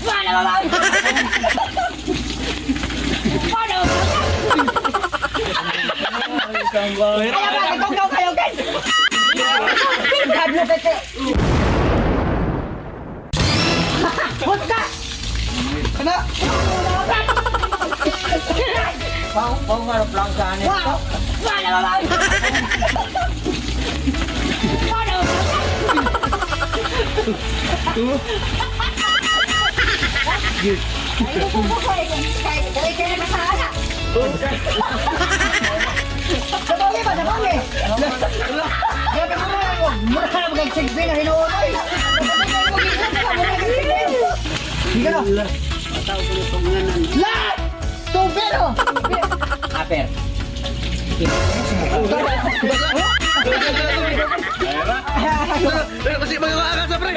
Mana mama? Mana mama? Ayo ba, ikaw kayo guys. Kablo kete. Puta. Kana? Mau ngarep langkahane. Mana mama? Mana mama? Ayo po kayo masana. Sabagi ba, sabagi? Grabe mo na ako. Mura na mag-sigbi na hinuunay. Hindi ka na. La! Tubero! Aper. Kasi magkakasa pre.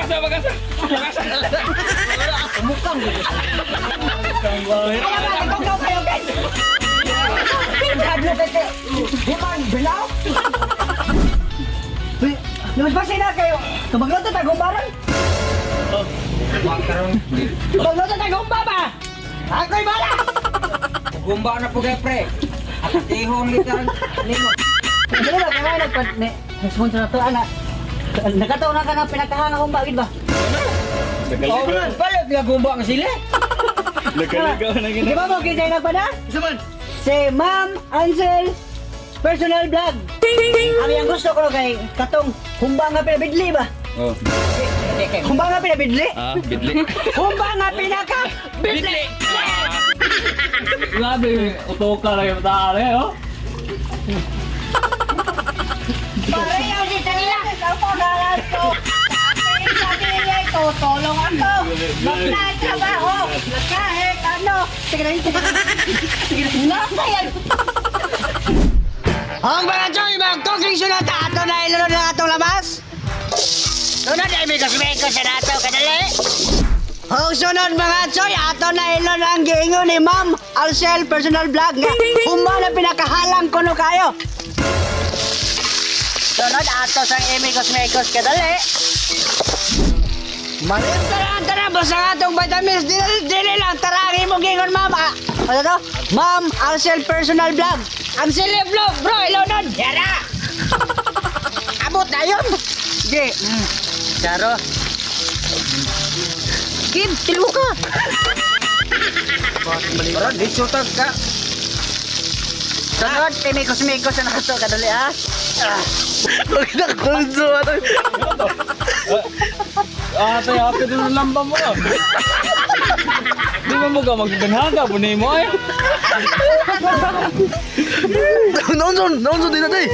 Mukang dito. Ikaw kayo guys. Kablo kete. Bukan bilaw. Lumas ba sila kayo? Tumagloto tagong barang. Tumagloto tagong baba. Ako'y bala. Gumba na po kay pre. Atihon literal limo. Hindi ba kaya nagpatne? Sponsor na to anak. Nakataon na ka ng pinakahanga kong bakit ba? Oo man, palit nga gumba nga sila. Nagkaligaw na Di ba mo kita yung nagpada? Isa man. Si Ma'am Ansel Personal Vlog. Ang yung gusto ko kay katong humba nga pinabidli ba? Oh. Humba nga pinabidli? Ah, bidli. Humba nga pinaka bidli! Grabe, utoka lang yung taari, oh. Pare yung dito nila. Ako nalang to. Sabi niya ito, tulong ako. Magtatrabaho. Kahit ano. Sige na yun. Nasa yan. Ang mga choy, mag-cooking sunod ato na ilunod na atong lamas. Sunod ay may kusmeko sa nato, kadali. Ang sunod mga choy, ato na ilunod ang giingon ni Ma'am Alcel Personal Vlog nga. Humba na pinakahalang kuno kayo. Sunod ato sang Amy Cosmecos kadali. Malim tara basta nga itong vitamins dili lang taragi mo gingon ma'am. Ano to? Ma'am Alcel Personal Vlog. Ang silip vlog bro, ilaw nun. Yara! Abot na yun. Sige. Charo. Kid, tilo ka. Bro, di sutag ka. Sunod, Amy Cosmecos na ito kadali ha. Huwag na kulso, ano? Ate, doon ang lamba mo. Di ba mo ka magbanhaga, bunay mo ay? Naunso din natin.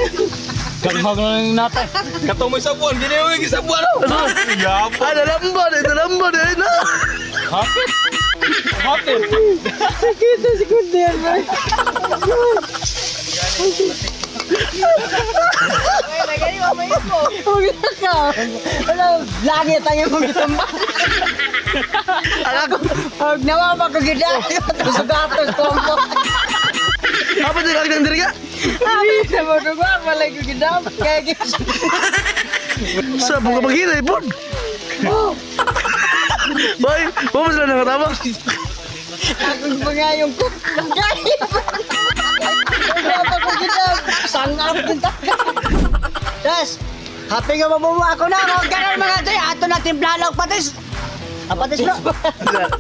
Kaghag na lang natin. Katong may sabuan, gini mo yung sabuan. Yapo. Ah, nalamban eh na. Hapit. Kita si Kundian ba? Lagi mo mo ito. Huwag ka. Lagi tayo mong itumba. Huwag naman magkagida. Sugatos ko mo. Apa din lagi ng diri ka? Sabi na mo dugar, malay ko gidam. Kaya gis. Sa buka maghina, ipon. Boy, mo mo sila nakatama. Akong pangayong ko. Wala ko gidam. Sangap kita. Das, happy nga mabumo ako na. Huwag ganun mga ito. Ato na timplalog patis. Patis bro.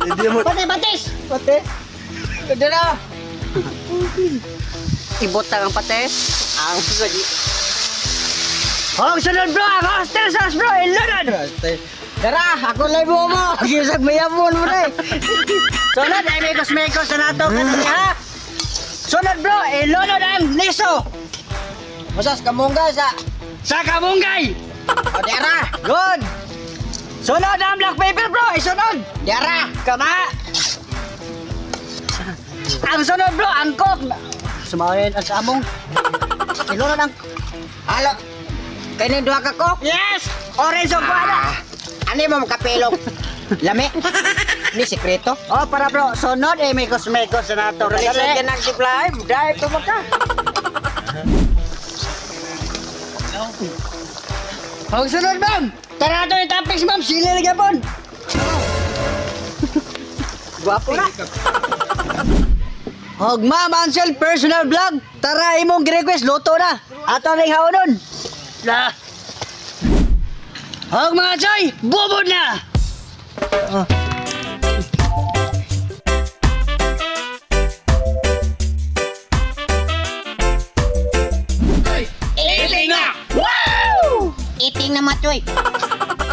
Hindi mo. Patis. Patis. Ganda na. Ibot ang pates. Ang sagi. Oh, sunod bro, ang hostel sauce bro, ilunod. Dara, ako live mo. Gisag mayamon mo na. Sunod ay may Cosmecos na nato ha. Sunod bro, ilunod ang liso. Masas kamunggay sa kamunggay. O dara, good. Sunod ang black paper bro, isunod. Dara, kama. Ang sunod bro, angkok. Sumawain ang samong. Ilunod ang... Halo. Kainin duha ka kok? Yes! Orange o kuala. Ano mo makapilong? Lami? Ni sekreto? Oh, para bro. Sunod may Cosmecos na nato. Lagyan ng supply. Dahil tumaka. Ang sunod ma'am. Tara nato yung topics ma'am. Sili lagi po. Gwapo na. Og Ma'am Ansel personal vlog. Tara imong gi-request luto na. Ato ning haonon. Na. Og mga choy, bubod na. Oh. Iting na! Wow! Iting na machoy.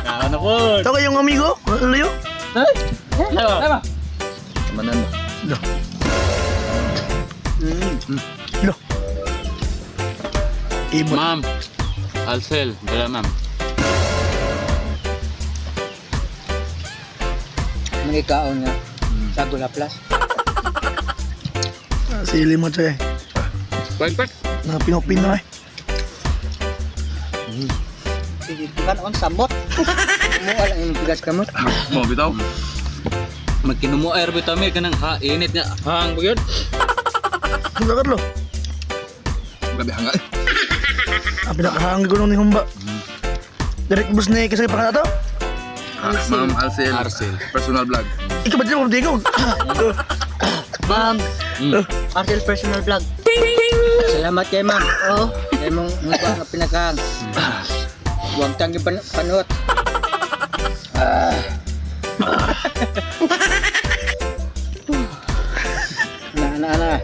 Ano po? Ito kayong amigo? Ano yun? Tama. Manan mo. Lo. Lo. Ibon. Ma'am, Alcel, dala ma'am. Mga ikaon nga. Sa Gula Plus. Sili mo siya eh. Pak. Na Pinopino eh. Kan on samot. Kumuha lang yung tigas kamot. Mo bitaw. Magkinumo air bitami kanang ha init nga hang bugod. Ano ka lo? Gabi hanga. Ang pinakahangi ko nung ni Humba. Direct bus na kasi pa ka to? Ma'am Alcel. Arcel. Personal vlog. Ikaw ba dyan mo digong? Ma'am Ansel personal vlog. Salamat kay ma'am. Oh. Kay mong mga pinakang. Huwag kang ipanuot. Na.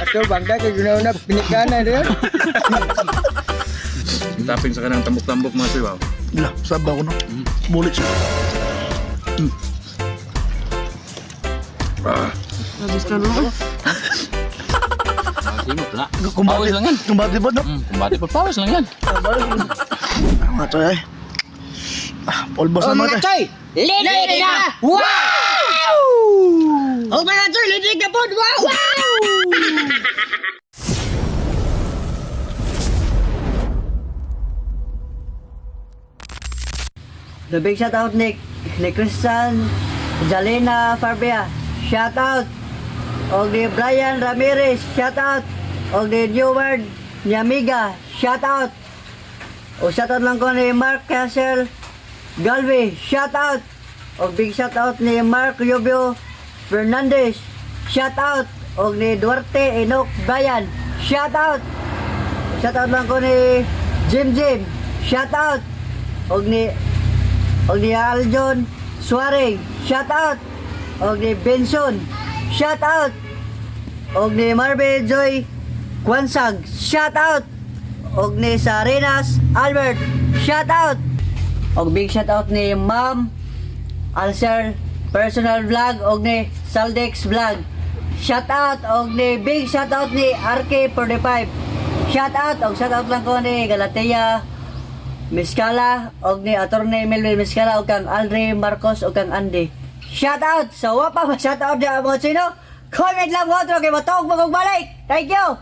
Ato bangga kay ginaw na pinikana rin. Taping sa kanang tambok-tambok mga siya. Wala, sabaw ko no. Bulit siya. Simot na. Kumbati Pawis lang yan. Kumbati ba no? Kumbati pa pawis lang yan. Mga to eh. Polbos Oh na mga mga to. choy, linig na. Wow! Oh mga choy, linig na po. Wow! The big shout out ni Christian Jalena Farbia. Shout out. Og ni Brian Ramirez. Shout out. Og ni Neward Nyamiga. Shout out. O shout out lang ko ni Mark Castle Galvey. Shout out. Og big shout out ni Mark Rubio Fernandez. Shout out. Og ni Duarte Enoch Bayan. Shout out. Shout out lang ko ni Jim. Shout out. Og ni Aljon Suarez. Shout out. Og ni Benson. Shout out. Og ni Marbe Joy Kwansag. Shout out. Og ni Sarenas Albert. Shout out. Og big shout out ni Ma'am Alcer personal vlog og ni Saldex vlog. Shout out og ni big shout out ni RK45. Shout out og shout out lang ko ni Galatea Miskala og ni Attorney Melvin Miskala og kang Aldre Marcos og kang Andy. Shout out sa wapa shout out dia mo sino. Comment lang mo kay matawag mo balik. Thank you.